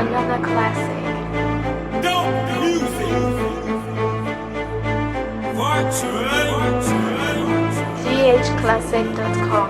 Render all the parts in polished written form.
Another classic. Dope music. GHClassic.com.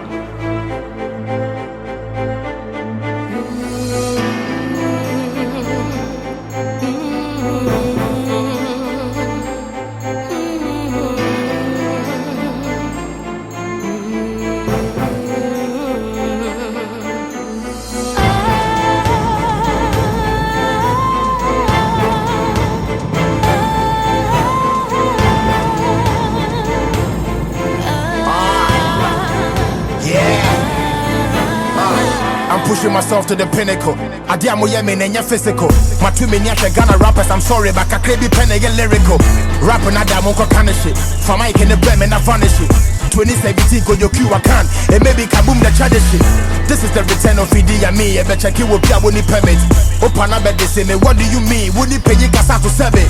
I'm pushing myself to the pinnacle. I dare mo yemen and physical. My 2 million Ghana rappers, I'm sorry, but I can't be pen again lyrical. Rapping I damn won't kind of shit. For Mike in the blame and I vanish it. 2017 go your Q I can. It may be kaboom the charge shit. This is the return of Idi and me. I bet check it will be a winning permit. Open up at the same. What do you mean? Wouldn't pay you casa to serve it?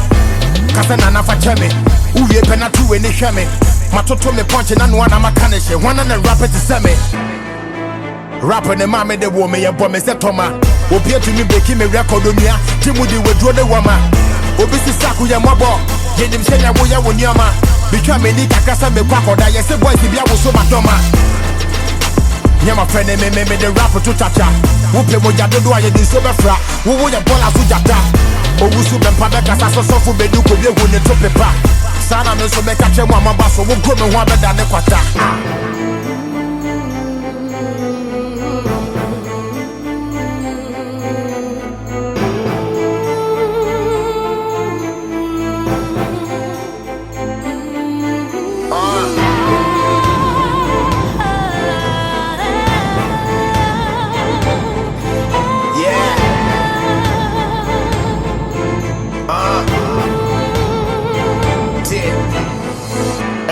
Kasana for chemi. Who ye penna two in the shame. My toto me punching and one I'm a canish. One and a rapper to send me. Rapper the mama the woman ya boy me say Toma. Obi to me breaking me record on ya. Timudi we draw the woman. Obi si saku ya mabo. Ye dim say ya wo ya wo nyama. Because me ni kakasa me kwakoda. Yes the boy ti bia wo so matoma. Nyama friend me the rapper to chacha. Wo pe mo ya dodo aye din so be fra. Wo wo ya bola so jata. Owu su be mpa be kasa so fu be du ko bi hu ne to pepa. Sana me so be ka che mo amaba so wo go me ho abeda ne kwata.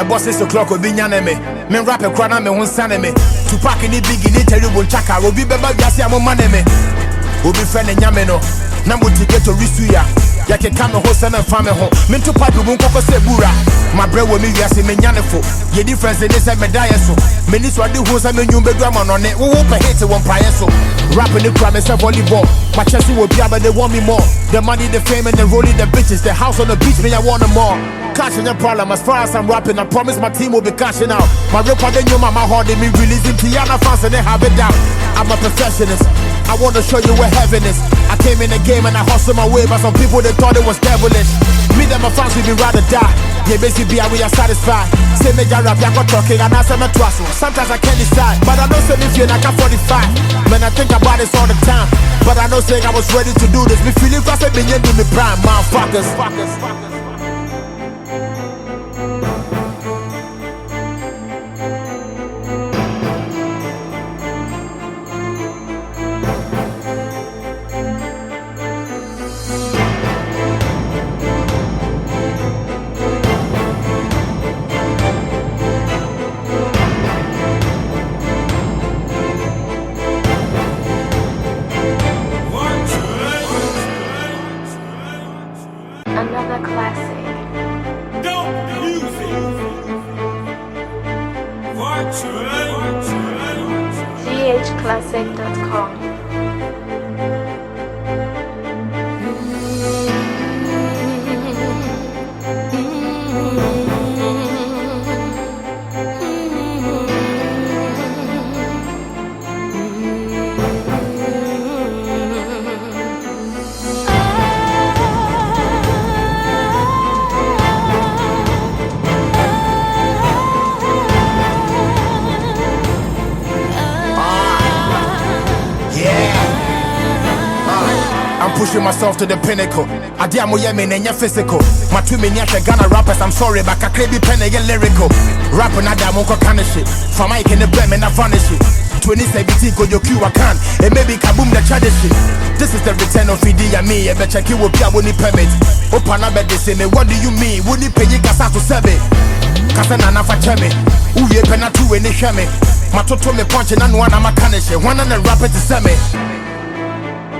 Boss 6 o'clock will be nyaneme. Men rap a crana me won saneme. Tupac in the big in the terrible chaka. Will be beba yasi amo maneme. Will be friend and yameno. Namu to get to Risuya. Yake kame host and family home. Men to pipe won't cover sebura. My bread will me yasi me nyanefo. Ye difference in this and medaya so. Many swadi host and you be drama on it. We won't pay hate one prior so. Rapping the crime is a volleyball. My chassis will be but they want me more. The money, the fame, and the rolling the bitches. The house on the beach, me I want them more. Cashing your problem as far as I'm rapping. I promise my team will be cashing out. My record in your mama hard in me releasing Tiana fans and they have it down. I'm a perfectionist. I want to show you where heaven is. I came in the game and I hustled my way, but some people they thought it was devilish. Me and my fans we be rather die. Yeah, basically we are satisfied. Say major rap, I got talking and I say my twasso. Sometimes I can't decide, but I know say me feel like I'm 45. Man, I think about this all the time. But I know saying I was ready to do this. Me feeling fast and me into me prime, motherfuckers. Another classic. Dope music. GHClassic.com. I'm pushing myself to the pinnacle. I dare mo yemen and physical. My 2 million Ghana rappers, I'm sorry, but I can't be pen again lyrical. Rapping I damn won't kind of shit. For Mike in the blame and I vanish it. 2017 go your Q I can. It may be kaboom the charge shit. This is the return of Idi and me. I bet check it will be a winning permit. Open up at the same. What do you mean? Wouldn't pay you casa to serve it? Kasana for chemi. Who ye penna two in the shame. My toto me punching and one I'm a canish. One and a rapper to send me.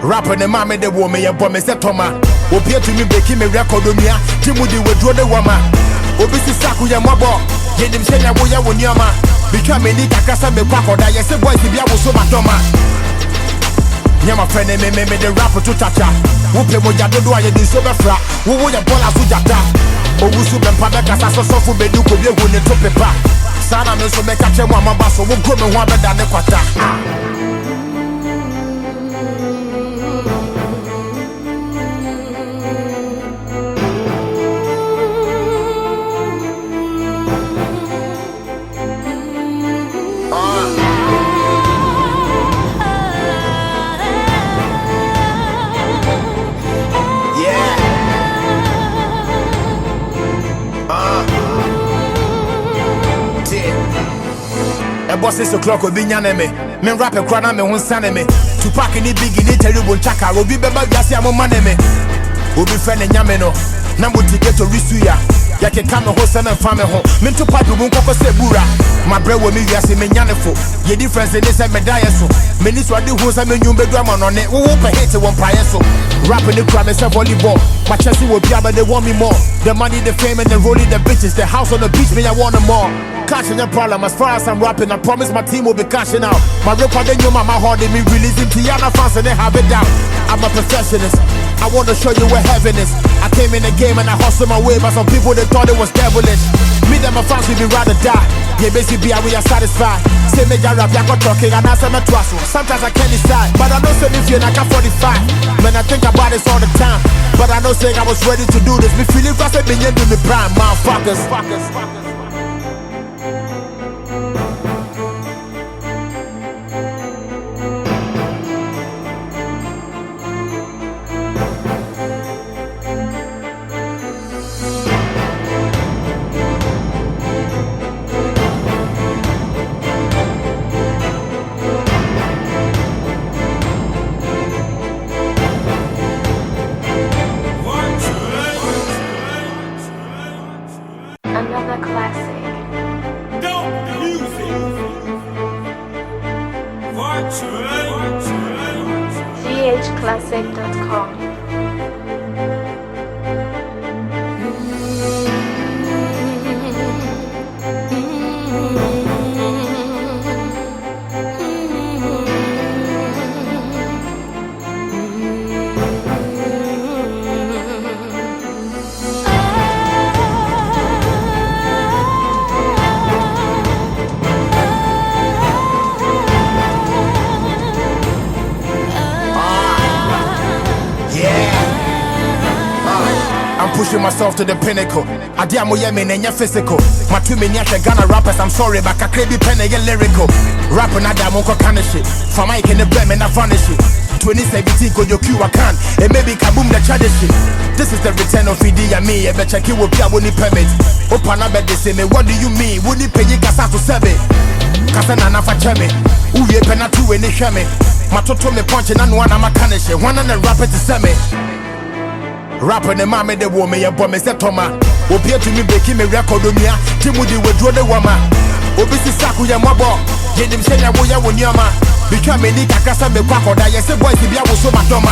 Rapper the mama the woman ya boy me say Toma. Obi to me breaking me record on ya. Timudi we draw the woman. Obi si saku ya mabo. Ye dim say ya wo ya wo nyama. Because me ni kakasa me kwakoda. Yes the boy ti bia wo so matoma. Yeah, my friend, me the rapper to touch. Who pay mo jado do I do so befra? Who will ya bola su jata? Owusu bempa beka saso sofu bedu ko bie hu ne to pepa. Sana me so meka che mo amaba so wo go me ho abeda ne kwata. Boss 6 o'clock will be nyaneme. Men rap a crana me won saneme. Tupac ni biggie ni terrible chaka. Obi beba yasi amo maneme. Obi friend nyameno. Nambu tigeto risuya. Yake kame ho sana fame ho. Men to pipe won koko se bura. My bro wo mi yasi me nyanefo. Ye difference in this me die so. Me ni so ade ho sa me nyumbe do am on ne. Wo wo pe hit won prayer so. Rapping the crowd, say volleyball. My chest will be but they want me more. The money, the fame, and the rolling the bitches. The house on the beach, me I want them more. Catching a problem as far as I'm rapping. I promise my team will be cashing out. My record, they know my heart, they me releasing Tiana fans and they have it down. I'm a perfectionist. I want to show you where heaven is. I came in the game and I hustled my way, but some people they thought it was devilish. Me and my fans will be rather die. Yeah, basically, we are satisfied. Say me rap, I got talking and I say my trust. Sometimes I can't decide, but I know say me feel like I'm 45. Man, I think about this all the time, but I know saying I was ready to do this. Me feeling fast, I've been into me prime, motherfuckers. Another classic. Dope music. GHClassic.com. Pushing myself to the pinnacle. I dear mo yemi nenya physical. My two many Ghana rappers, I'm sorry, but I can't be penny lyrical. Rapping I damn unko kind of shit. For Mike in the blame and I vanish it. 2017 go your Q I can. And maybe kaboom the charge shit. This is the return of ED and me. I bet check you will be a winning permit. Open up at the same. What do you mean? Would you pay you gas out to 7? Kasana na fa cheme. Uye pena tu we ni sheme. Matoto me punching and one I'm a canish. One and a rapper to send me. Rapper the mama the woman ya bomb is Toma. Obi to me breaking me record on ya. Timudi we draw the woman. Obi si saku ya mabo. Ye dim shenya wo ya wonyama. Become me ni kakasa me kwako da yes boy ti bia wo so matoma.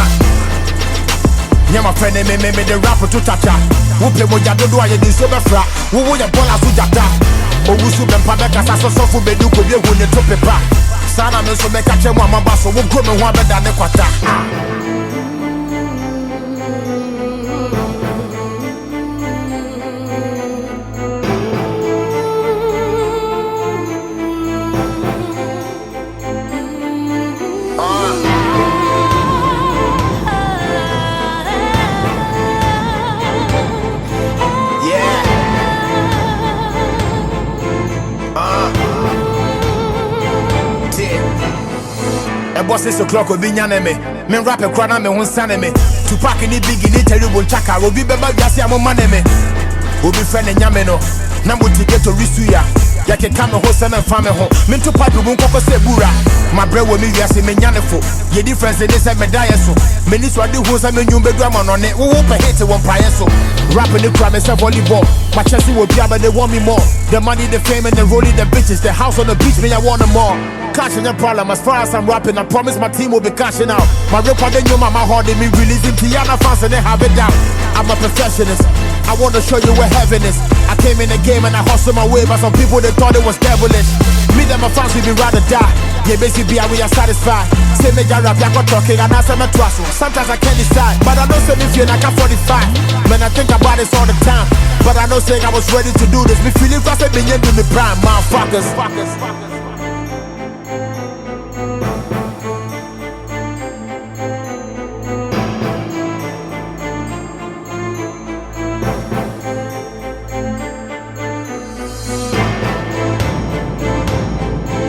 Yeah, my friend me the rapper to toucha. Who play mo jado do I do so befra. Who wo ya bola su jata. Owusu bempa beka saso sofu bedu ko bie hu ne to pepa. Sana me so meka che mo amaba so wo go me ho abeda ne kwata. Boss 6 o'clock will be nyaneme. Men rap a crana me won saneme. Tupac ni biggie ni terrible chaka. Obi beba yasi amo maneme. Obi friend nyameno. Nambu tigeto risuya. Yake kame ho sana fame ho. Men to pipe won koko se bura. My bro wo mi yasi me nyanefo. Ye difference in this me die so. Me ni so ade ho sa me nyumbe do am on ne. Wo wo pe hit won prayer so. Rapping the crowd, me say volleyball. My chest will be but they want me more. The money, the fame, and the rolling the bitches. The house on the beach, me I want them more. Catching a problem as far as I'm rapping. I promise my team will be cashing out. My record, they know my heart, they me releasing Tiana fans and they have it down. I'm a perfectionist. I want to show you where heaven is. I came in the game and I hustled my way, but some people they thought it was devilish. Me and my fans will be rather die. Yeah, basically, we are satisfied. Say me rap, I got talking, and I say me twasso. Sometimes I can't decide, but I know say me feel like I'm 45. Man, I think about this all the time, but I know say I was ready to do this. Me feeling fast, me in the prime, motherfuckers.